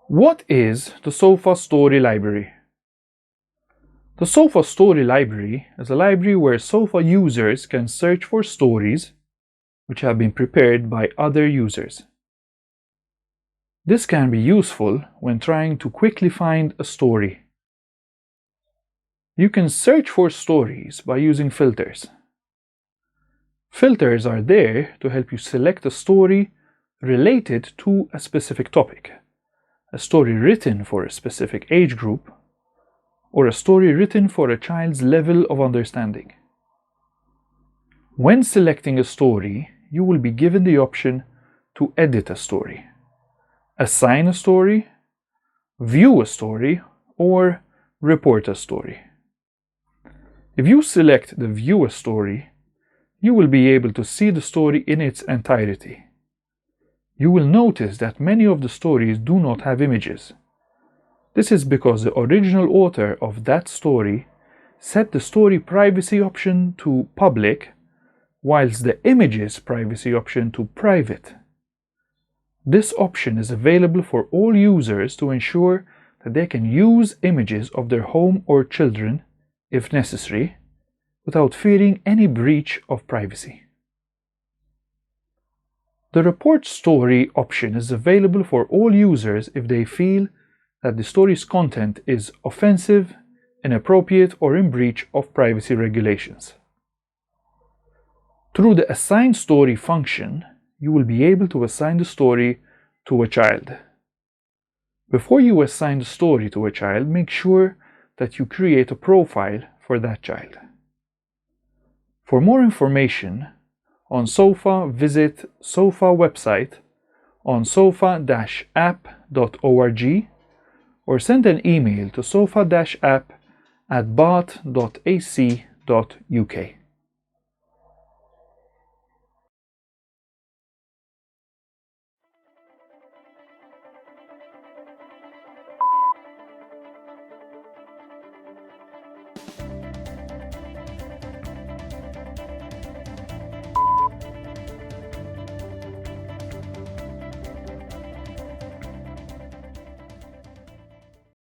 What is the SOFA Story Library? The SOFA Story Library is a library where SOFA users can search for stories which have been prepared by other users. This can be useful when trying to quickly find a story. You can search for stories by using filters. Filters are there to help you select a story related to a specific topic, a story written for a specific age group, or a story written for a child's level of understanding. When selecting a story, you will be given the option to edit a story, assign a story, view a story, or report a story. If you select the View a Story, you will be able to see the story in its entirety. You will notice that many of the stories do not have images. This is because the original author of that story set the story privacy option to public, whilst the images privacy option to private. This option is available for all users to ensure that they can use images of their home or children, if necessary, without fearing any breach of privacy. The Report Story option is available for all users if they feel that the story's content is offensive, inappropriate, or in breach of privacy regulations. Through the Assign Story function, you will be able to assign the story to a child. Before you assign the story to a child, make sure that you create a profile for that child. For more information on SOFA, visit SOFA website on sofa-app.org or send an email to sofa-app@bat.ac.uk.